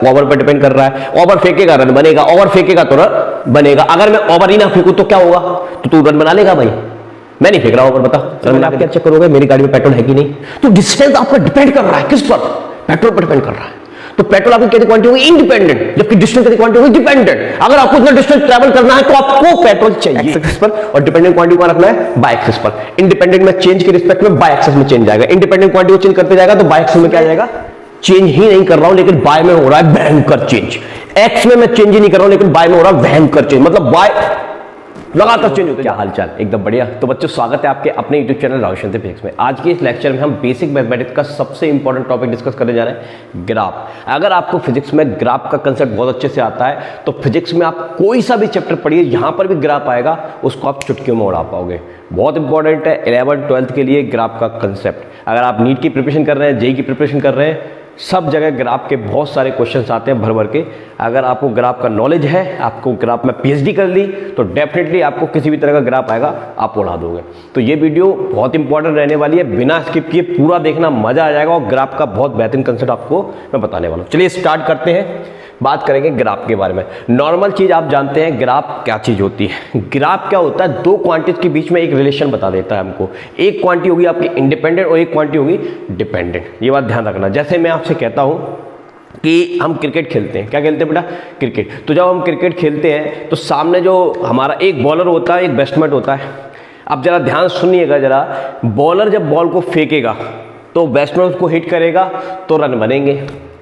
Over पर depend कर रहा है। ओवर फेंकेगा रन बनेगा, ओवर फेंकेगा तो रन बनेगा। अगर मैं ओवर ही ना फेंकू तो क्या होगा? तो तू रन बना लेगा भाई। मैं नहीं फेंक रहा ओवर, बता रन आप क्या चेक करोगे मेरी गाड़ी में पेट्रोल है कि नहीं? तो डिस्टेंस आपका डिपेंड कर रहा है किस पर? पेट्रोल पर डिपेंड कर रहा है। तो पेट्रोल आपकी कितनी क्वांटिटी होगी? इंडिपेंडेंट। जबकि डिस्टेंस कितनी क्वांटिटी होगी? डिपेंडेंट। अगर आपको इतना डिस्टेंस ट्रैवल करना है तो आपको पेट्रोल चाहिए एक्स एक्सिस पर, और डिपेंडेंट क्वांटिटी को रखना है बाय एक्सिस पर। इंडिपेंडेंट में चेंज के रिस्पेक्ट में बाय एक्सिस में चेंज जाएगा। इंडिपेंडेंट क्वांटिटी को चेंज करते जाएगा तो बाय एक्सिस में क्या जाएगा? चेंज ही नहीं कर रहा हूं लेकिन बाय में हो रहा है भयंकर चेंज। एक्स में मैं चेंज ही नहीं कर रहा हूं लेकिन बाय में हो रहा है भयंकर चेंज, मतलब बाय लगातार चेंज होता है। क्या हालचाल? एकदम बढ़िया। तो बच्चों स्वागत है आपके अपने यूट्यूब चैनल राव शांति फिजिक्स में। आज के इस लेक्चर में हम बेसिक मैथमेटिक्स का सबसे इंपॉर्टेंट टॉपिक डिस्कस करने जा रहे हैं, ग्राफ। अगर आपको फिजिक्स में ग्राफ का कंसेप्ट बहुत अच्छे से आता है तो फिजिक्स में आप कोई सा भी चैप्टर पढ़िए, यहां पर भी ग्राफ आएगा, उसको आप चुटकियों में उड़ा पाओगे। बहुत इंपॉर्टेंट है 11th 12th के लिए ग्राफ का कंसेप्ट। अगर आप नीट की प्रिपरेशन कर रहे हैं, जेई की प्रिपरेशन कर रहे हैं, सब जगह ग्राफ के बहुत सारे क्वेश्चंस आते हैं भर भर के। अगर आपको ग्राफ का नॉलेज है, आपको ग्राफ में पीएचडी कर ली, तो डेफिनेटली आपको किसी भी तरह का ग्राफ आएगा आप उड़ा दोगे। तो ये वीडियो बहुत इंपॉर्टेंट रहने वाली है, बिना स्किप किए पूरा देखना, मजा आ जाएगा। और ग्राफ का बहुत बेहतरीन कंसेप्ट आपको मैं बताने वाला हूँ। चलिए स्टार्ट करते हैं, बात करेंगे ग्राफ के बारे में। नॉर्मल चीज आप जानते हैं ग्राफ क्या चीज होती है। ग्राफ क्या होता है? दो क्वांटिटीज के बीच में एक रिलेशन बता देता है हमको। एक क्वांटिटी होगी आपकी इंडिपेंडेंट और एक क्वांटिटी होगी डिपेंडेंट। ये बात ध्यान रखना। जैसे मैं आपसे कहता हूं कि हम क्रिकेट खेलते हैं, क्या खेलते हैं बेटा? क्रिकेट। तो जब हम क्रिकेट खेलते हैं तो सामने जो हमारा एक बॉलर होता है, एक बैट्समैन होता है। अब जरा ध्यान सुनिएगा जरा, बॉलर जब बॉल को फेंकेगा तो बैट्समैन उसको हिट करेगा तो रन बनेंगे,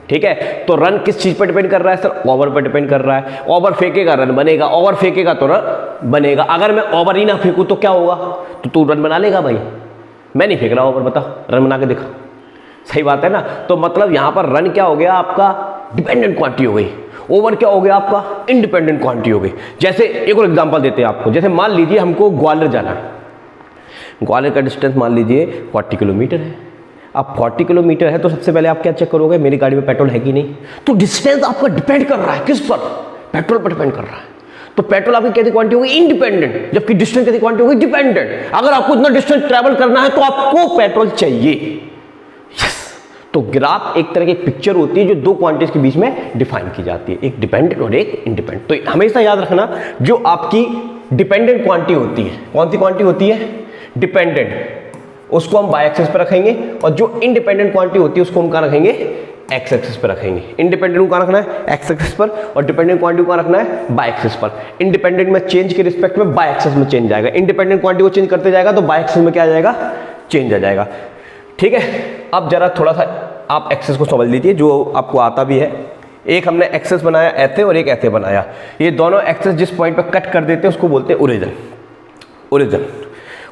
ठीक है? तो रन किस चीज पर डिपेंड कर रहा है सर? ओवर पर डिपेंड कर रहा है। ओवर फेंकेगा रन बनेगा, ओवर फेंकेगा तो रन बनेगा। अगर मैं ओवर ही ना फेंकू तो क्या होगा? तो तू रन बना लेगा भाई। मैं नहीं फेंक रहा ओवर, बता रन बना के दिखा। सही बात है ना? तो मतलब यहां पर रन क्या हो गया आपका? डिपेंडेंट क्वांटिटी हो गई। ओवर क्या हो गया आपका? इंडिपेंडेंट क्वांटिटी हो गई। जैसे एक और एग्जांपल देते हैं आपको। जैसे मान लीजिए हमको ग्वालियर जाना है, ग्वालियर का डिस्टेंस मान लीजिए 40 किलोमीटर है। अब 40 किलोमीटर है तो सबसे पहले आप क्या चेक करोगे? मेरी गाड़ी में पेट्रोल है कि नहीं? तो डिस्टेंस आपका डिपेंड कर रहा है किस पर? पेट्रोल पर डिपेंड कर रहा है। तो पेट्रोल आपकी कितनी क्वांटिटी होगी? इंडिपेंडेंट। जबकि डिस्टेंस कितनी क्वांटिटी होगी? डिपेंडेंट। अगर आपको इतना डिस्टेंस ट्रैवल करना है तो आपको पेट्रोल चाहिए। यस। तो ग्राफ एक तरह की पिक्चर होती है जो दो क्वांटिटीज के बीच में डिफाइन की जाती है, एक डिपेंडेंट और एक इंडिपेंडेंट। तो हमेशा याद रखना, जो आपकी डिपेंडेंट क्वांटिटी होती है, कौन सी क्वांटिटी होती है? डिपेंडेंट, उसको हम बाय एक्सिस पर रखेंगे। और जो इंडिपेंडेंट क्वांटिटी होती है उसको हम कहां रखेंगे? एक्स एक्सिस पर रखेंगे। इंडिपेंडेंट को कहां रखना है? एक्स एक्सिस पर। और डिपेंडेंट क्वांटिटी को कहां रखना है? बाय एक्सिस पर। इंडिपेंडेंट में चेंज के रिस्पेक्ट में बाय एक्सिस में चेंज जाएगा। इंडिपेंडेंट क्वांटिटी को चेंज करते जाएगा तो बाय एक्सिस में क्या आ जाएगा? चेंज आ जाएगा, ठीक है? अब जरा थोड़ा सा आप एक्सिस को समझ लीजिए, जो आपको आता भी है। एक हमने एक्सिस बनाया ऐसे और एक ऐसे बनाया। ये दोनों एक्सिस जिस पॉइंट पर कट कर देते हैं उसको बोलते हैं ओरिजिन। ओरिजिन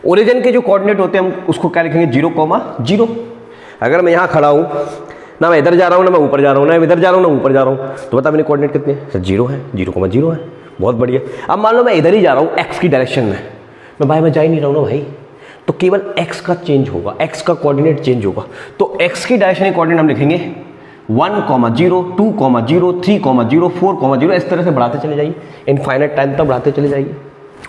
ओरिजिन के जो कोऑर्डिनेट होते हैं हम उसको क्या लिखेंगे? 0,0। अगर मैं यहाँ खड़ा हूँ ना, मैं इधर जा रहा हूँ ना मैं ऊपर जा रहा हूँ, ना इधर जा रहा हूँ ना ऊपर जा रहा हूँ, तो बता मेरे कोऑर्डिनेट कितने हैं? सर 0 है, 0,0 है। बहुत बढ़िया। अब मान लो मैं इधर ही जा रहा हूँ एक्स की डायरेक्शन में, मैं भाई मैं जा ही नहीं रहा हूँ ना भाई, तो केवल एक्स का चेंज होगा, एक्स का कोऑर्डिनेट चेंज होगा। तो एक्स की डायरेक्शन के कोऑर्डिनेट हम लिखेंगे 1,0, 2,0, 3,0, 4,0। इस तरह से बढ़ाते चले जाइए, इनफाइनाइट टाइम तक बढ़ाते चले जाइए,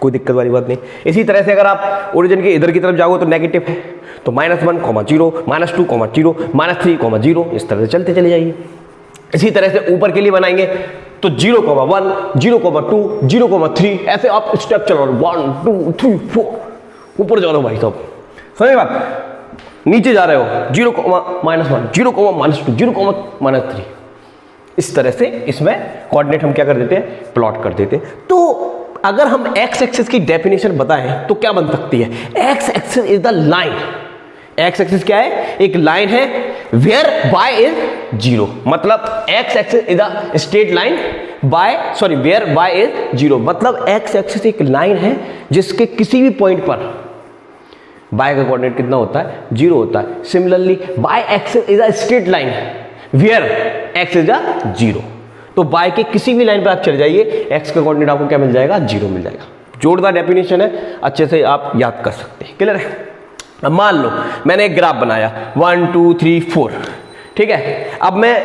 कोई दिक्कत वाली बात नहीं। इसी तरह से अगर आप ओरिजिन के इधर की तरफ जाओगे तो नेगेटिव है, तो -1,0, -2,0, -3,0, इस तरह से चलते चले जाइए। इसी तरह से ऊपर के लिए बनाएंगे तो 0,1, 0,2, 0,3, ऐसे आप स्टेप चलो 1, 2, 3, 4, ऊपर जा रहे हो भाई साहब, समझ बात? नीचे जा रहे हो 0,-1, 0,-2, 0,-3। इस तरह से इसमें कोऑर्डिनेट हम क्या कर देते हैं? प्लॉट कर देते हैं। तो अगर हम एक्स एक्सिस की डेफिनेशन बताएं तो क्या बन सकती है? X axis is the line. X axis क्या है? एक लाइन है वेयर y इज 0, मतलब x axis is the straight line where y is 0, मतलब एक्स एक्सिस एक लाइन है जिसके किसी भी पॉइंट पर y का कोऑर्डिनेट कितना होता है? 0 होता है। Similarly y axis is a straight line where x is 0, तो y के किसी भी लाइन पर आप चले जाइए, x का कोऑर्डिनेट आपको क्या मिल जाएगा? 0 मिल जाएगा। जोरदार डेफिनेशन है, अच्छे से आप याद कर सकते हैं। क्लियर है? अब मान लो मैंने एक ग्राफ बनाया 1, 2, 3, 4, ठीक है? अब मैं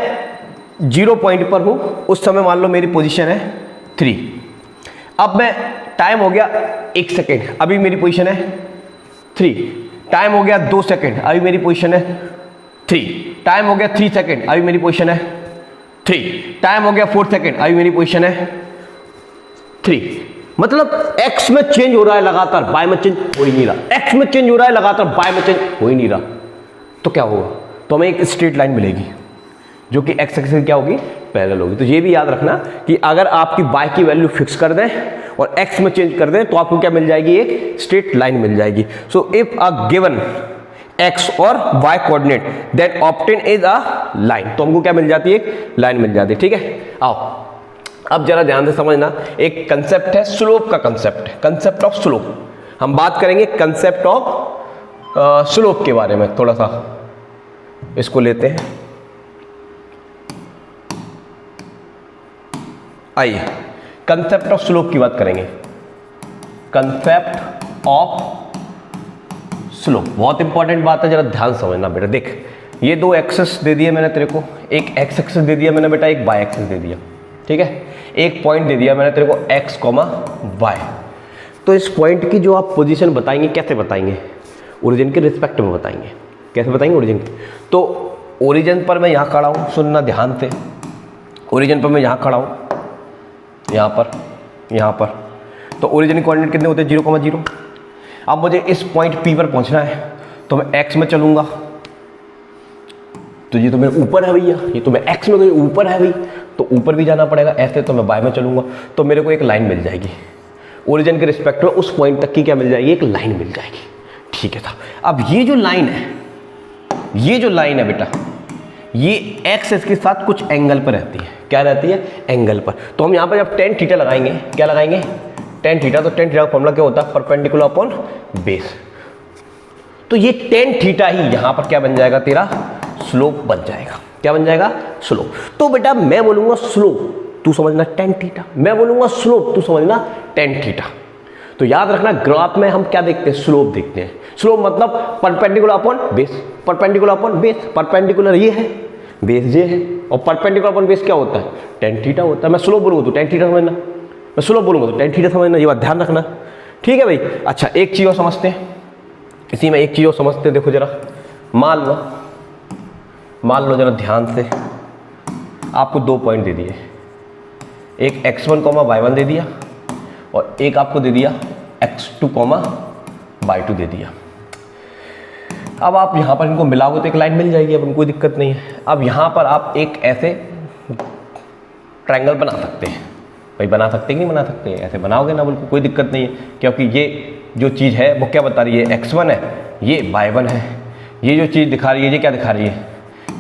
0 पॉइंट पर हूं, उस समय मान लो मेरी पोजीशन है 3। अब मैं टाइम हो गया 1 सेकेंड, अभी मेरी पोजीशन है 3। टाइम हो गया 2 सेकेंड, अभी मेरी पोजीशन है 3। टाइम हो गया 3 सेकेंड, अभी मेरी पोजीशन है 3, टाइम हो गया 4 सेकेंड, अभी मेरी पोजीशन है 3। मतलब x में चेंज हो रहा है लगातार, y में चेंज हो ही नहीं रहा, x में चेंज हो रहा है लगातार, y में चेंज हो ही नहीं रहा, तो क्या होगा? तो हमें एक स्ट्रेट लाइन मिलेगी जो कि x एक्सिस क्या होगी, पैरेलल होगी। तो ये भी याद रखना कि अगर आपकी y की वैल्यू फिक्स कर दें और x में चेंज कर दें तो आपको क्या मिल जाएगी, एक स्ट्रेट लाइन मिल जाएगी। So if a given x और y coordinate then obtain is a line, तो हमको क्या मिल जाती है, एक लाइन मिल जाती है। ठीक है, आओ अब जरा ध्यान से समझना, एक कंसेप्ट है स्लोप का कंसेप्ट है, कंसेप्ट ऑफ स्लोप। हम बात करेंगे कंसेप्ट ऑफ स्लोप के बारे में, थोड़ा सा इसको लेते हैं। आइए कंसेप्ट ऑफ स्लोप की बात करेंगे। कंसेप्ट ऑफ स्लोप बहुत इंपॉर्टेंट बात है, जरा ध्यान समझना बेटा। देख ये दो एक्सेस दे दिए मैंने तेरे को, एक एक्स एक्सेस दे दिया मैंने बेटा, एक वाई एक्सेस दे दिया। ठीक है, एक पॉइंट दे दिया मैंने तेरे को x, y। तो इस पॉइंट की जो आप पोजीशन बताएंगे, कैसे बताएंगे, ओरिजिन के रिस्पेक्ट में बताएंगे। कैसे बताएंगे ओरिजिन की? तो ओरिजिन पर मैं यहाँ खड़ा हूँ, सुनना ध्यान से, ओरिजिन पर मैं यहाँ खड़ा हूँ, यहाँ पर। तो ओरिजिन के कोऑर्डिनेट कितने होते हैं, 0,0। अब मुझे इस पॉइंट P पर पहुँचना है तो मैं x में चलूँगा, तो ये तो मेरे ऊपर है भैया, ये तो मैं x में ऊपर है भाई, तो ऊपर भी जाना पड़ेगा ऐसे, तो मैं y में चलूँगा तो मेरे को एक लाइन मिल जाएगी ओरिजिन के रिस्पेक्ट में, उस पॉइंट तक की क्या मिल जाएगी, एक लाइन मिल जाएगी। ठीक है था। अब ये जो लाइन है बेटा, ये एक्स इसके साथ कुछ एंगल पर रहती है। क्या रहती है, एंगल पर। तो हम यहाँ पर जब टेन थीटा लगाएंगे, क्या लगाएंगे, टेन थीटा, तो टेन थीटा का फॉर्मूला क्या होता है, परपेंडिकुलर अपॉन बेस। तो ये टेन थीटा ही यहाँ पर क्या बन जाएगा, तेरा स्लोप बन जाएगा। क्या बन जाएगा, स्लोप। तो बेटा मैं बोलूंगा स्लोप, तू समझना टेन थीटा, मैं बोलूंगा स्लोप, तू समझना टेन थीटा। तो याद रखना ग्राफ में हम क्या देखते हैं, स्लोप देखते हैं। स्लोप मतलब perpendicular upon base, perpendicular upon base, perpendicular ये है, बेस ये है, और परपेंडिकुलर अपॉन बेस क्या होता है, टेन थीटा होता है। मैं स्लोप बोलूंगा तो टेन थीटा समझना, मैं स्लोप बोलूंगा तो टेन थीटा समझना, ये बात ध्यान रखना। ठीक है भाई। अच्छा एक चीज और समझते हैं, इसी में एक चीज और समझते हैं। देखो जरा, मान लो जरा ध्यान से, आपको दो पॉइंट दे दिए, एक x1, y1 दे दिया और एक आपको दे दिया x2, y2 दे दिया। अब आप यहाँ पर इनको मिलाओगे तो एक लाइन मिल जाएगी, अब कोई दिक्कत नहीं है। अब यहाँ पर आप एक ऐसे ट्रायंगल बना सकते हैं भाई, बना सकते हैं कि नहीं बना सकते हैं, ऐसे बनाओगे ना, बिल्कुल कोई दिक्कत नहीं है, क्योंकि ये जो चीज़ है वो क्या बता रही है, x1 है, ये y1 है। ये जो चीज़ दिखा रही है, ये क्या दिखा रही है,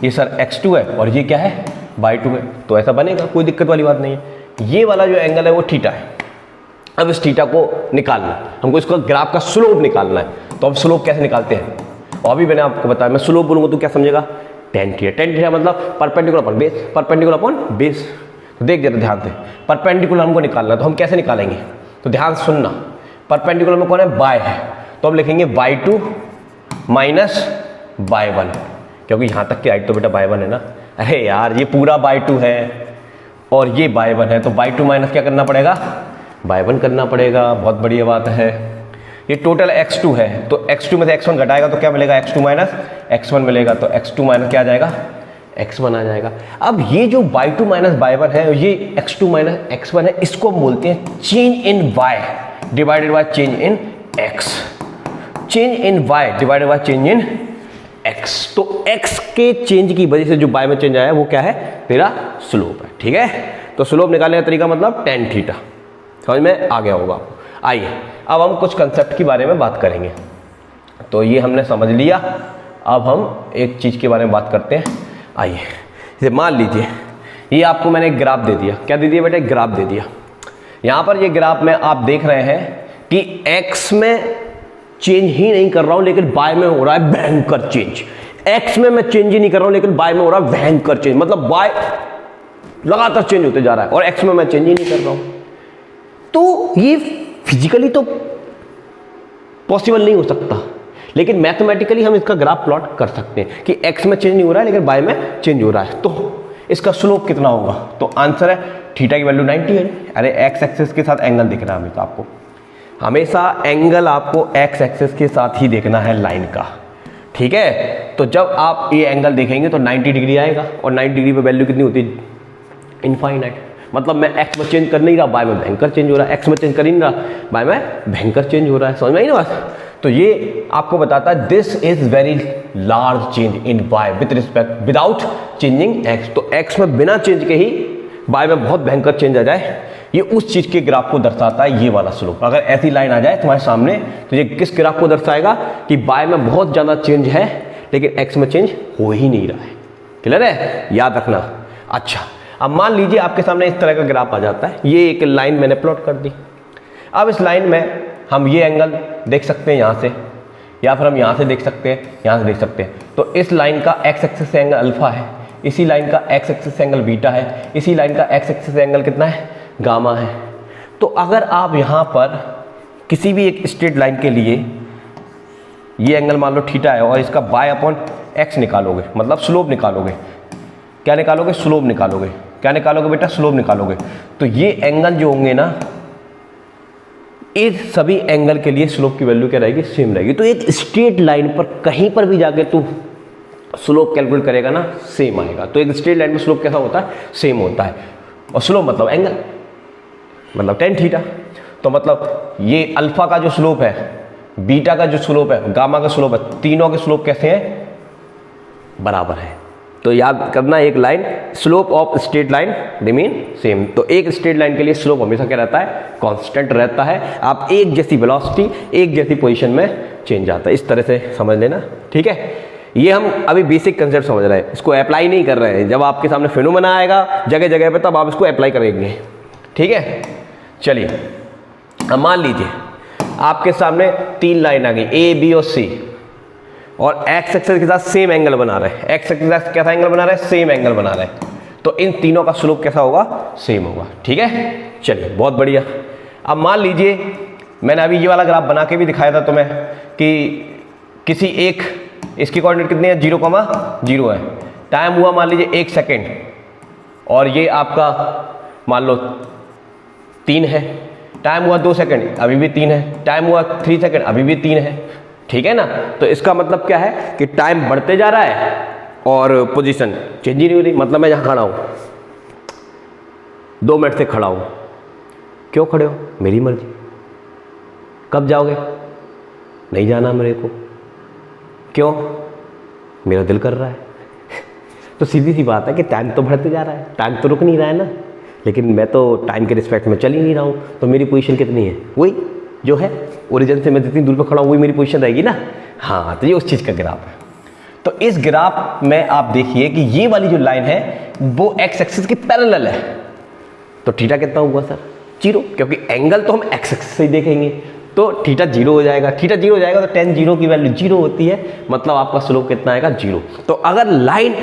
ये सर x2 है और ये क्या है, y2 है। तो ऐसा बनेगा, कोई दिक्कत वाली बात नहीं है। ये वाला जो एंगल है वो थीटा है। अब इस थीटा को निकालना, हमको इसका ग्राफ का स्लोप निकालना है। तो अब स्लोप कैसे निकालते हैं, और अभी मैंने आपको बताया, मैं स्लोप बोलूँगा तो क्या समझेगा, टेन थीटा। टेन थीटा मतलब perpendicular upon base, perpendicular upon base. तो देख जरा ध्यान से, परपेंडिकुलर हमको निकालना है, तो हम कैसे निकालेंगे, तो ध्यान सुनना। परपेंडिकुलर में कौन है, y है, तो हम लिखेंगे y2 माइनस y1, क्योंकि यहाँ तक की हाइट तो बेटा y1 है ना। अरे यार ये पूरा y2 है और ये y1 है, तो y2 माइनस क्या करना पड़ेगा, y1 करना पड़ेगा। बहुत बढ़िया बात है। ये टोटल x2 है, तो x2 में से x1 घटाएगा तो क्या मिलेगा, x2 माइनस x1 मिलेगा, तो x2 माइनस क्या आ जाएगा, x1 आ जाएगा। अब ये जो y2 माइनस y1 है, ये x2 माइनस x1 है, इसको हम बोलते हैं change in y divided by change in x। Change in y divided by change in x। तो x के चेंज की वजह से जो y में चेंज आया वो क्या है, तेरा स्लोप है। ठीक है, तो स्लोप निकालने का तरीका मतलब टेन थीटा। समझ में आ गया होगा आपको। आइए अब हम कुछ कंसेप्ट के बारे में बात करेंगे। तो ये हमने समझ लिया, अब हम एक चीज़ के बारे में बात करते हैं। आइए जैसे मान लीजिए ये आपको मैंने एक ग्राफ दे दिया। क्या दे दिया बेटा, एक ग्राफ दे दिया। यहाँ पर ये ग्राफ में आप देख रहे हैं कि x में चेंज ही नहीं कर रहा हूँ, लेकिन y में हो रहा है भयंकर चेंज। x में मैं चेंज ही नहीं कर रहा हूँ, लेकिन y में हो रहा है भयंकर चेंज, मतलब y लगातार चेंज होते जा रहा है और x में मैं चेंज ही नहीं कर रहा हूँ। तो ये फिजिकली तो पॉसिबल नहीं हो सकता, लेकिन मैथमेटिकली हम इसका ग्राफ प्लॉट कर सकते हैं कि x में चेंज नहीं हो रहा है लेकिन y में चेंज हो रहा है। तो इसका स्लोप कितना होगा, तो आंसर है थीटा की वैल्यू 90 है। अरे x एक्सिस के साथ एंगल दिख रहा है हमें, तो आपको हमेशा एंगल आपको x एक्सिस के साथ ही देखना है लाइन का। ठीक है, तो जब आप ये एंगल देखेंगे तो 90 डिग्री आएगा, और 90 डिग्री पे वैल्यू कितनी होती है, इनफाइनाइट। मतलब मैं एक्स में चेंज कर नहीं रहा, वाई में भयंकर चेंज हो रहा है, एक्स में चेंज कर ही नहीं रहा, वाई में भयंकर चेंज हो रहा है। समझ में आई ना बात? तो ये आपको बताता है this is very large change in y with respect without changing x. तो एक्स में बिना चेंज के ही वाई में बहुत भयंकर चेंज आ जाए, ये उस चीज के ग्राफ को दर्शाता है, ये वाला स्लोप। अगर ऐसी लाइन आ जाए तुम्हारे सामने तो ये किस ग्राफ को दर्शाएगा कि वाई में बहुत ज्यादा चेंज है लेकिन एक्स में चेंज हो ही नहीं रहा है। क्लियर है? याद रखना। अच्छा, अब मान लीजिए आपके सामने इस तरह का ग्राफ आ जाता है, ये एक लाइन मैंने प्लॉट कर दी। अब इस लाइन में हम ये एंगल देख सकते हैं यहाँ से, या फिर हम यहाँ से देख सकते हैं, यहाँ से देख सकते हैं। तो इस लाइन का एक्स एक्सिस से एंगल अल्फा है, इसी लाइन का एक्स एक्सिस से एंगल बीटा है, इसी लाइन का एक्स एक्सिस से एंगल कितना है? गामा है। तो अगर आप यहाँ पर किसी भी एक स्ट्रेट लाइन के लिए ये एंगल मान लो थीटा है और इसका बाय अपॉन एक्स निकालोगे, मतलब स्लोप निकालोगे। क्या निकालोगे? स्लोप निकालोगे। क्या निकालोगे बेटा? स्लोप निकालोगे। तो ये एंगल जो होंगे ना, इस सभी एंगल के लिए स्लोप की वैल्यू क्या रहेगी? सेम रहेगी। तो एक स्ट्रेट लाइन पर कहीं पर भी जाके तू स्लोप कैलकुलेट करेगा ना, सेम आएगा। तो एक स्ट्रेट लाइन में स्लोप कैसा होता है? सेम होता है। और स्लोप मतलब एंगल, मतलब टेन थीटा। तो मतलब ये अल्फा का जो स्लोप है, बीटा का जो स्लोप है, गामा का स्लोप है, तीनों के स्लोप कैसे हैं? बराबर है। तो याद करना, एक line slope of straight line remain same. तो एक स्ट्रेट लाइन के लिए स्लोप हमेशा क्या रहता है? कांस्टेंट रहता है। आप एक जैसी वेलोसिटी, एक जैसी पोजीशन में चेंज आता है। इस तरह से समझ लेना, ठीक है? ये हम अभी बेसिक कंसेप्ट समझ रहे हैं, इसको अप्लाई नहीं कर रहे हैं। जब आपके सामने फिनोमेना आएगा जगह जगह पे, तब आप इसको अप्लाई करेंगे, ठीक है? चलिए, अब मान लीजिए आपके सामने तीन लाइन आ गई, ए बी और सी, और एक्स एक्सिस के साथ सेम एंगल बना रहे हैं। एक्स एक्सिस के साथ कैसा एंगल बना रहे हैं? सेम एंगल बना रहे हैं। तो इन तीनों का स्लोप कैसा होगा? सेम होगा, ठीक है? चलिए, बहुत बढ़िया। अब मान लीजिए मैंने अभी ये वाला ग्राफ बना के भी दिखाया था तुम्हें कि किसी एक, इसकी कोऑर्डिनेट कितनी है? 0,0 है। टाइम हुआ मान लीजिए 1 सेकेंड, और ये आपका मान लो 3 है। टाइम हुआ 2 सेकेंड, अभी भी 3 है। टाइम हुआ 3 सेकेंड, अभी भी 3 है, ठीक है ना? तो इसका मतलब क्या है कि टाइम बढ़ते जा रहा है और पोजीशन चेंज ही नहीं हो रही। मतलब मैं यहाँ खड़ा हूँ, 2 मिनट से खड़ा हूँ। क्यों खड़े हो? मेरी मर्जी। कब जाओगे? नहीं जाना मेरे को। क्यों? मेरा दिल कर रहा है। तो सीधी सी बात है कि टाइम तो बढ़ते जा रहा है, टाइम तो रुक नहीं रहा है ना, लेकिन मैं तो टाइम के रिस्पेक्ट में चल ही नहीं रहा हूँ। तो मेरी पोजीशन कितनी है? वही जो है ओरिजिन से मैं जितनी दूर पर खड़ा हूँ वही मेरी पोजीशन रहेगी ना। हाँ, तो ये उस चीज़ का ग्राफ है। तो इस ग्राफ में आप देखिए कि ये वाली जो लाइन है वो एक्स एक्सिस के पैरेलल है। तो थीटा कितना हुआ सर? 0, क्योंकि एंगल तो हम एक्स एक्सिस से ही देखेंगे। तो थीटा 0 हो जाएगा। थीटा 0 हो जाएगा तो tan 0 की वैल्यू 0 होती है, मतलब आपका स्लोप कितना आएगा? 0। तो अगर लाइन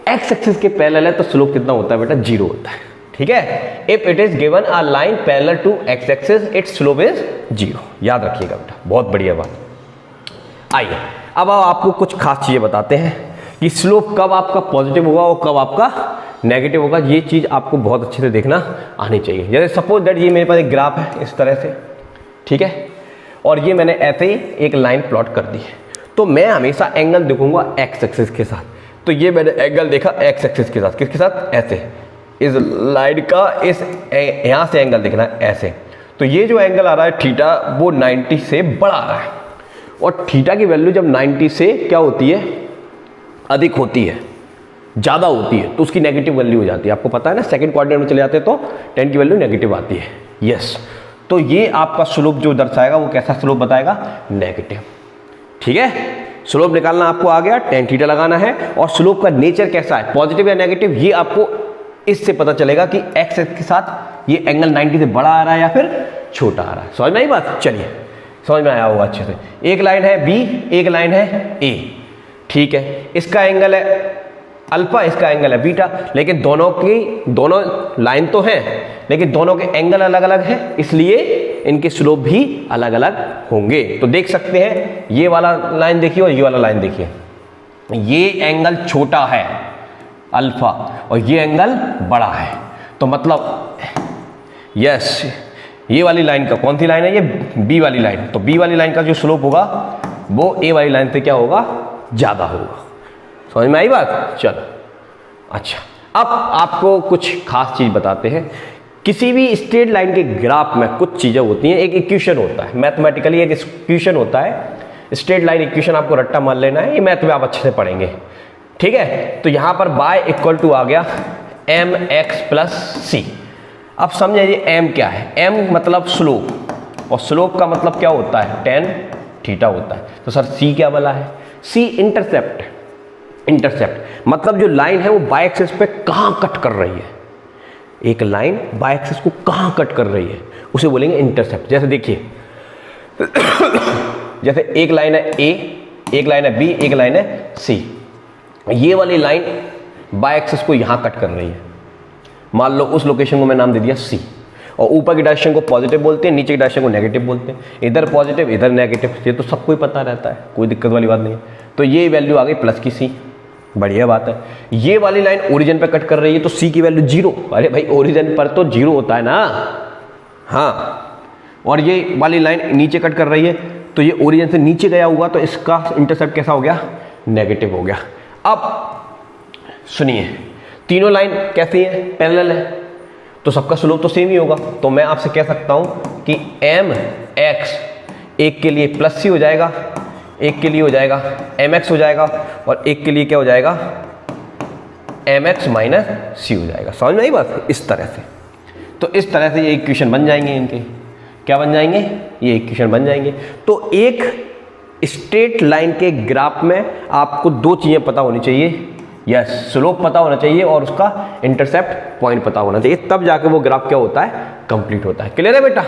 एक्स एक्सिस के पैरेलल है तो स्लोप कितना होता है बेटा? 0 होता है, ठीक है? If it is given a line parallel to x axis, its slope is 0। याद रखिएगा बेटा, बहुत बढ़िया बात। आइए अब आपको कुछ खास चीजें बताते हैं कि स्लोप कब आपका पॉजिटिव होगा और कब आपका नेगेटिव होगा। ये चीज आपको बहुत अच्छे से देखना आनी चाहिए। जैसे सपोज दैट ये मेरे पास एक ग्राफ है इस तरह से, ठीक है, और ये मैंने ऐसे ही एक लाइन प्लॉट कर दी है। तो मैं हमेशा एंगल देखूंगा एक्स एक्सिस के साथ। तो ये मैंने एंगल देखा एक्स एक्सिस के साथ, किसके साथ? ऐसे। इस लाइन का इस यहाँ से एंगल देखना है ऐसे। तो ये जो एंगल आ रहा है थीटा, वो 90 से बड़ा आ रहा है, और थीटा की वैल्यू जब 90 से क्या होती है? अधिक होती है, ज़्यादा होती है, तो उसकी नेगेटिव वैल्यू हो जाती है। आपको पता है ना, सेकंड क्वाड्रेंट में चले जाते हैं तो tan की वैल्यू नेगेटिव आती है। यस, तो ये आपका स्लोप जो दर्शाएगा वो कैसा स्लोप बताएगा? नेगेटिव, ठीक है? स्लोप निकालना आपको आ गया, tan थीटा लगाना है, और स्लोप का नेचर कैसा है, पॉजिटिव या नेगेटिव, ये आपको इससे पता चलेगा कि एक्स के साथ ये एंगल 90 से बड़ा आ रहा है या फिर छोटा आ रहा है। समझ में आई बात? चलिए, समझ में आया होगा अच्छे से। एक लाइन है बी, एक लाइन है ए, ठीक है? इसका एंगल है अल्फा, इसका एंगल है बीटा, लेकिन दोनों लाइन तो हैं, लेकिन दोनों के एंगल अलग अलग हैं, इसलिए इनके स्लोप भी अलग अलग होंगे। तो देख सकते हैं, ये वाला लाइन देखिए और ये वाला लाइन देखिए। ये एंगल छोटा है अल्फा और ये एंगल बड़ा है, तो मतलब यस, ये वाली लाइन का कौन सी लाइन है? ये बी वाली लाइन। तो बी वाली लाइन का जो स्लोप होगा वो ए वाली लाइन से क्या होगा? ज़्यादा होगा। समझ में आई बात? चलो, अच्छा, अब आपको कुछ खास चीज बताते हैं। किसी भी स्ट्रेट लाइन के ग्राफ में कुछ चीजें होती हैं। एक इक्वेशन होता है, मैथमेटिकली एक इक्वेशन होता है, स्ट्रेट लाइन इक्वेशन आपको रट्टा मान लेना है, ये मैथ में आप अच्छे से पढ़ेंगे, ठीक है। तो यहां पर y इक्वल टू आ गया mx प्लस सी। अब समझिए m क्या है, m मतलब स्लोप, और स्लोप का मतलब क्या होता है, tan थीटा होता है। तो सर c क्या वाला है, c इंटरसेप्ट। इंटरसेप्ट मतलब जो लाइन है वो बाय एक्सिस पे कहां कट कर रही है, एक लाइन बाय एक्सिस को कहां कट कर रही है उसे बोलेंगे इंटरसेप्ट। जैसे देखिए जैसे एक लाइन है A, एक लाइन है B, एक लाइन है C। ये वाली लाइन बाय एक्सिस को यहां कट कर रही है, मान लो उस लोकेशन को मैं नाम दे दिया C, और ऊपर की डायरेक्शन को पॉजिटिव बोलते हैं, नीचे की डायरेक्शन को नेगेटिव बोलते हैं, इधर पॉजिटिव इधर नेगेटिव, ये तो सबको ही पता रहता है, कोई दिक्कत वाली बात नहीं है। तो ये वैल्यू आ गई प्लस की C, बढ़िया बात है। ये वाली लाइन ओरिजिन पे कट कर रही है तो C की वैल्यू 0। अरे भाई ओरिजिन पर तो 0 होता है ना, हाँ। और ये वाली लाइन नीचे कट कर रही है तो ये ओरिजिन से नीचे गया हुआ, तो इसका इंटरसेप्ट कैसा हो गया, नेगेटिव हो गया। अब सुनिए, तीनों लाइन कैसी है, पैरेलल है, तो सबका स्लोप तो सेम ही होगा। तो मैं आपसे कह सकता हूं कि mx एक के लिए प्लस सी हो जाएगा, एक के लिए हो जाएगा mx हो जाएगा, और एक के लिए क्या हो जाएगा, mx माइनस सी हो जाएगा। समझ में आई बात, इस तरह से। तो इस तरह से ये इक्वेशन बन जाएंगे, इनके क्या बन जाएंगे, ये इक्वेशन बन जाएंगे। तो एक स्ट्रेट लाइन के ग्राफ में आपको दो चीजें पता होनी चाहिए, यस, स्लोप पता होना चाहिए और उसका इंटरसेप्ट पॉइंट पता होना चाहिए, तब जाके वो ग्राफ क्या होता है, कंप्लीट होता है। क्लियर है बेटा।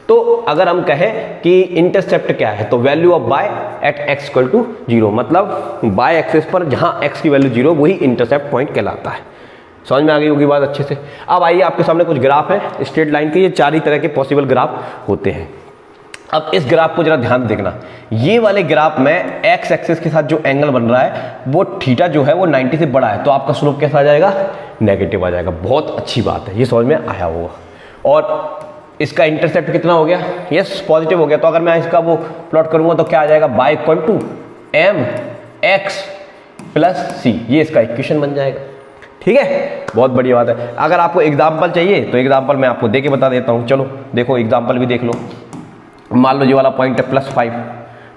तो अगर हम कहें कि इंटरसेप्ट क्या है, तो value of y at x equal to 0, मतलब बाय एक्सिस पर जहां x की वैल्यू 0 वही इंटरसेप्ट पॉइंट कहलाता है। समझ में आ गई होगी बात अच्छे से। अब आइए आपके सामने कुछ ग्राफ है स्ट्रेट लाइन के, ये 4 ही तरह के पॉसिबल ग्राफ होते हैं। अब इस ग्राफ को जरा ध्यान देखना, ये वाले ग्राफ में x एक्सिस के साथ जो एंगल बन रहा है वो थीटा जो है वो 90 से बड़ा है, तो आपका स्लोप कैसा आ जाएगा, नेगेटिव आ जाएगा। बहुत अच्छी बात है, ये समझ में आया होगा। और इसका इंटरसेप्ट कितना हो गया, यस, पॉजिटिव हो गया। तो अगर मैं इसका वो प्लॉट करूंगा तो क्या आ जाएगा, y equal to mx plus C, ये इसका इक्वेशन बन जाएगा। ठीक है, बहुत बढ़िया बात है। अगर आपको एग्जाम्पल चाहिए तो एग्जाम्पल मैं आपको दे के बता देता हूँ। चलो देखो एग्जाम्पल भी देख लो। मान लो ये वाला पॉइंट है +5,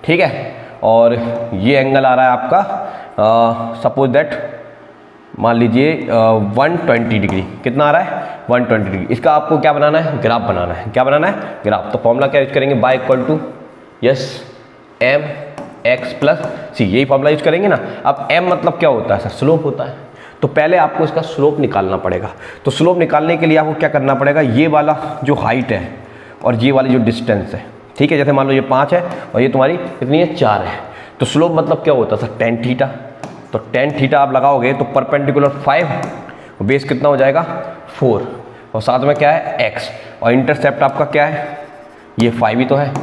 ठीक है, और ये एंगल आ रहा है आपका सपोज दैट मान लीजिए 120 डिग्री। कितना आ रहा है, 120 डिग्री। इसका आपको क्या बनाना है, ग्राफ बनाना है। क्या बनाना है, ग्राफ। तो फॉर्मूला क्या यूज करेंगे, y equal to yes mx plus C, यही फॉर्मूला यूज करेंगे ना। अब m मतलब क्या होता है सर, स्लोप होता है। तो पहले आपको इसका स्लोप निकालना पड़ेगा। तो स्लोप निकालने के लिए आपको क्या करना पड़ेगा, ये वाला जो हाइट है और ये वाली जो डिस्टेंस है, ठीक है, जैसे मान लो ये 5 है और ये तुम्हारी कितनी है, 4 है। तो स्लोप मतलब क्या होता है सर, tan थीटा। तो tan थीटा आप लगाओगे तो परपेंडिकुलर 5, बेस कितना हो जाएगा 4, और साथ में क्या है x, और इंटरसेप्ट आपका क्या है, ये 5 ही तो है,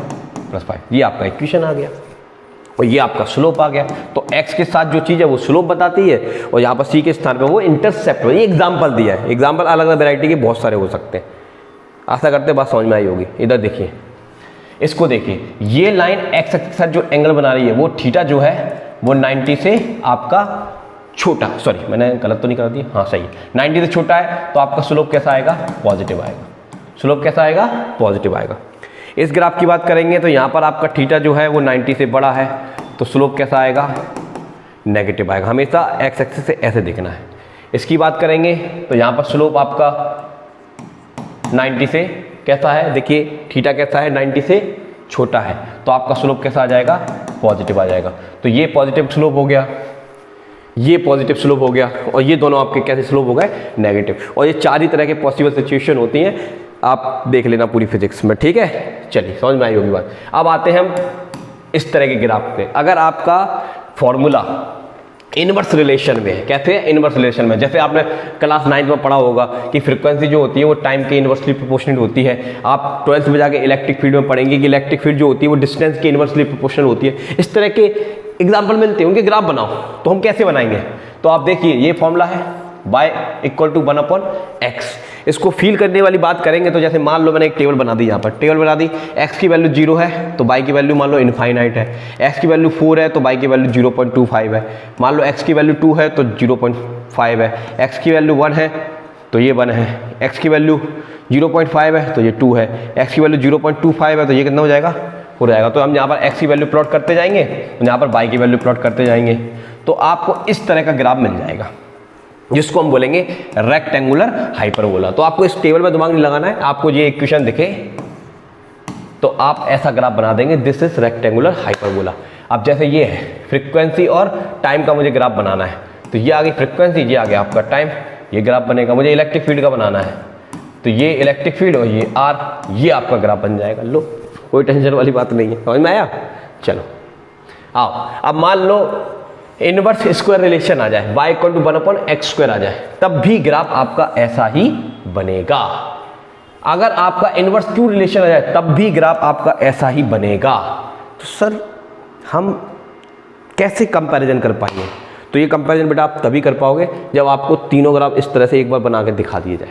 +5। ये आपका इक्वेशन आ गया और ये आपका स्लोप आ गया। तो x के साथ जो चीज़ है वो स्लोप बताती है, और यहाँ पर c के स्थान पे वो इंटरसेप्ट है। ये एग्जाम्पल दिया है, एग्जाम्पल अलग अलग वैरायटी के बहुत सारे हो सकते हैं। आशा करते बात समझ में आई होगी। इधर देखिए, इसको देखिए, ये लाइन x के साथ जो एंगल बना रही है वो थीटा जो है वो 90 से आपका छोटा, सॉरी मैंने गलत तो नहीं कर दिया, हाँ सही है, 90 से छोटा है। तो आपका स्लोप कैसा आएगा, पॉजिटिव आएगा। स्लोप कैसा आएगा, पॉजिटिव आएगा। इस ग्राफ की बात करेंगे तो यहाँ पर आपका थीटा जो है वो 90 से बड़ा है, तो स्लोप कैसा आएगा, नेगेटिव आएगा। हमेशा x एक्सिस से ऐसे देखना है। इसकी बात करेंगे तो यहाँ पर स्लोप आपका 90 से कैसा है, देखिए थीटा कैसा है, 90 से छोटा है, तो आपका स्लोप कैसा आ जाएगा, पॉजिटिव आ जाएगा। तो ये पॉजिटिव स्लोप हो गया, ये पॉजिटिव स्लोप हो गया, और ये दोनों आपके कैसे स्लोप हो गए, नेगेटिव। और ये 4 ही तरह के पॉसिबल सिचुएशन होती हैं, आप देख लेना पूरी फिजिक्स में। ठीक है, चलिए समझ में आई होगी बात। अब आते हैं हम इस तरह के ग्राफ पे। अगर आपका फॉर्मूला इनवर्स रिलेशन में है, कहते हैं इनवर्स रिलेशन में, जैसे आपने क्लास 9 में पढ़ा होगा कि फ्रीक्वेंसी जो होती है वो टाइम के इनवर्सली प्रोपोर्शनल होती है। आप 12th में जाके इलेक्ट्रिक फील्ड में पढ़ेंगे कि इलेक्ट्रिक फील्ड जो होती है वो डिस्टेंस के इनवर्सली प्रोपोर्शनल होती है। इस तरह के एग्जाम्पल मिलते हैं, उनके ग्राफ बनाओ। तो हम कैसे बनाएंगे, तो आप देखिए ये फॉर्मूला है y इक्वल टू 1/x। इसको फील करने वाली बात करेंगे तो जैसे मान लो मैंने एक टेबल बना दी, यहाँ पर टेबल बना दी, x की वैल्यू 0 है तो y की वैल्यू मान लो इनफाइनाइट है, x की वैल्यू 4 है तो y की वैल्यू 0.25 है, मान लो x की वैल्यू 2 है तो 0. 0.5 है, x की वैल्यू 1 है तो ये 1 है, x की वैल्यू 0.5 है तो ये 2 है, x की वैल्यू 0.25 है तो ये कितना हो जाएगा, हो जाएगा। तो हम यहाँ पर x की वैल्यू प्लॉट करते जाएंगे, यहाँ पर y की वैल्यू प्लॉट करते जाएंगे, तो आपको इस तरह का ग्राफ मिल जाएगा जिसको हम बोलेंगे रेक्टेंगुलर हाइपरबोला। तो आपको इस टेबल में दिमाग नहीं लगाना है, आपको ये इक्वेशन दिखे तो आप ऐसा ग्राफ बना देंगे, दिस इज रेक्टेंगुलर हाइपरबोला। अब जैसे ये है फ्रीक्वेंसी और टाइम का मुझे ग्राफ बनाना है, तो ये आ गई फ्रीक्वेंसी, ये आ गया आपका टाइम, ये ग्राफ बनेगा। मुझे इलेक्ट्रिक फील्ड का बनाना है तो ये इलेक्ट्रिक फील्ड और ये आर, ये आपका ग्राफ बन जाएगा। लो कोई टेंशन वाली बात नहीं है, समझ में आया। चलो आओ, अब मान लो इनवर्स स्क्वायर रिलेशन आ जाए, y इक्वल टू 1/x² आ जाए, तब भी ग्राफ आपका ऐसा ही बनेगा। अगर आपका इनवर्स क्यू रिलेशन आ जाए तब भी ग्राफ आपका ऐसा ही बनेगा। तो सर हम कैसे कंपैरिजन कर पाएंगे? तो ये कंपैरिजन बेटा आप तभी कर पाओगे जब आपको तीनों ग्राफ इस तरह से एक बार बना के दिखा दिए जाए,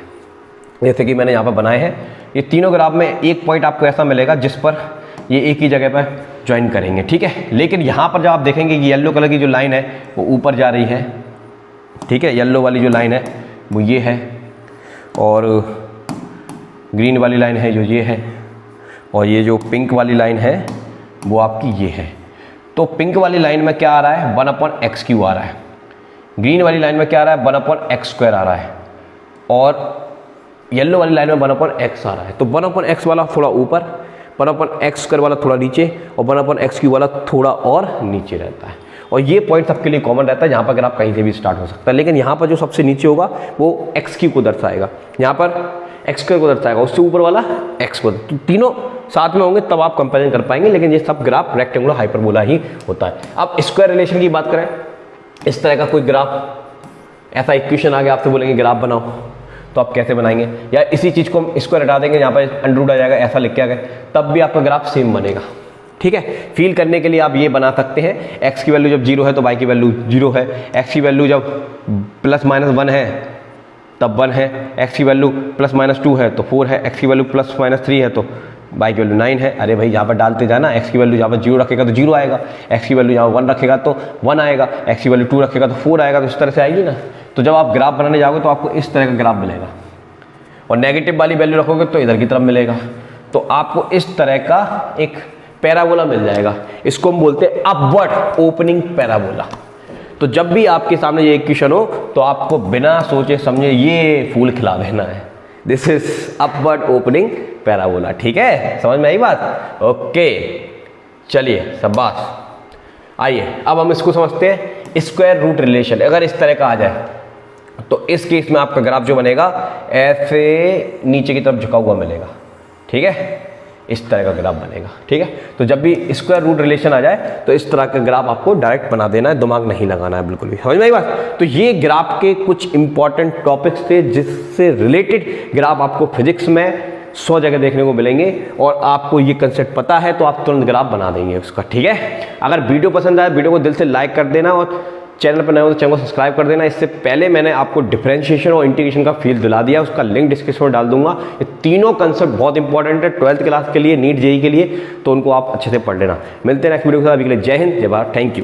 जैसे कि मैंने यहाँ पर बनाए हैं। ये तीनों ग्राफ में एक पॉइंट आपको ऐसा मिलेगा जिस पर ये एक ही जगह पर ज्वाइन करेंगे, ठीक है। लेकिन यहाँ पर जब आप देखेंगे कि येलो कलर की जो लाइन है वो ऊपर जा रही है, ठीक है, येलो वाली जो लाइन है वो ये है, और ग्रीन वाली लाइन है जो ये है, और ये जो पिंक वाली लाइन है वो आपकी ये है। तो पिंक वाली लाइन में क्या आ रहा है, 1/x³ आ रहा है, ग्रीन वाली लाइन में क्या आ रहा है, 1/x² आ रहा है, और येलो वाली लाइन में 1/x आ रहा है। तो 1/x वाला थोड़ा ऊपर, 1/x² वाला थोड़ा नीचे, और 1/x³ वाला थोड़ा और नीचे रहता है। और ये पॉइंट सबके लिए कॉमन रहता है, जहाँ पर अगर आप कहीं से भी स्टार्ट हो सकता है, लेकिन यहाँ पर जो सबसे नीचे होगा वो x³ को दर्शाएगा, यहाँ पर x² को दर्शाएगा, उससे ऊपर वाला x को। तो तीनों साथ में होंगे तब आप कंपेरिजन कर पाएंगे, लेकिन ये सब ग्राफ रेक्टेंगुलर हाइपरबोला ही होता है। अब स्क्वायर रिलेशन की बात करें, इस तरह का कोई ग्राफ, ऐसा इक्वेशन आ गया, आपसे बोलेंगे ग्राफ बनाओ, तो आप कैसे बनाएंगे? या इसी चीज़ को हम स्क्वायर हटा देंगे, यहाँ पर अंडर आ जाएगा, ऐसा लिख के आ गया, तब भी आपका ग्राफ सेम बनेगा, ठीक है। फील करने के लिए आप ये बना सकते हैं, x की वैल्यू जब 0 है तो y की वैल्यू 0 है, x की वैल्यू जब ±1 है तब 1 है, x की वैल्यू ±2 है तो 4 है, x की वैल्यू ±3 है तो y की वैल्यू 9 है। अरे भाई यहाँ पर डालते जाना, x की वैल्यू यहाँ पर 0 रखेगा तो 0 आएगा, x की वैल्यू यहाँ 1 रखेगा तो 1 आएगा, x की वैल्यू 2 रखेगा तो 4 आएगा, तो इस तरह से आएगी ना। तो जब आप ग्राफ बनाने जाओगे तो आपको इस तरह का ग्राफ मिलेगा, और नेगेटिव वाली वैल्यू रखोगे तो इधर की तरफ मिलेगा, तो आपको इस तरह का एक पैराबोला मिल जाएगा। इसको हम बोलते हैं अपवर्ड ओपनिंग पैराबोला। तो जब भी आपके सामने ये इक्वेशन हो तो आपको बिना सोचे समझे ये फूल खिला देना है, this is upward opening parabola, ठीक है। समझ में आई बात? ओके चलिए शाबाश। आइए अब हम इसको समझते हैं स्क्वायर रूट रिलेशन। अगर इस तरह का आ जाए तो इस केस में आपका ग्राफ जो बनेगा ऐसे नीचे की तरफ झुका हुआ मिलेगा, ठीक है, इस तरह का ग्राफ बनेगा, ठीक है। तो जब भी स्क्वायर रूट रिलेशन आ जाए तो इस तरह का ग्राफ आपको डायरेक्ट बना देना है, दिमाग नहीं लगाना है बिल्कुल भी, समझ में आई बात? तो ये ग्राफ के कुछ इंपॉर्टेंट टॉपिक्स थे जिससे रिलेटेड ग्राफ आपको फिजिक्स में 100 जगह देखने को मिलेंगे, और आपको ये कंसेप्ट पता है तो आप तुरंत ग्राफ बना देंगे उसका, ठीक है। अगर वीडियो पसंद आए वीडियो को दिल से लाइक कर देना, और चैनल पर नए हो तो चैनल को सब्सक्राइब कर देना। इससे पहले मैंने आपको डिफरेंशिएशन और इंटीग्रेशन का फील दिला दिया, उसका लिंक डिस्क्रिप्शन में डाल दूंगा। ये तीनों कंसेप्ट बहुत इंपॉर्टेंट है 12th क्लास के लिए, नीट जेईई के लिए, तो उनको आप अच्छे से पढ़ लेना। मिलते हैं नेक्स्ट वीडियो के साथ, अभी के लिए जय हिंद जय भारत, थैंक यू।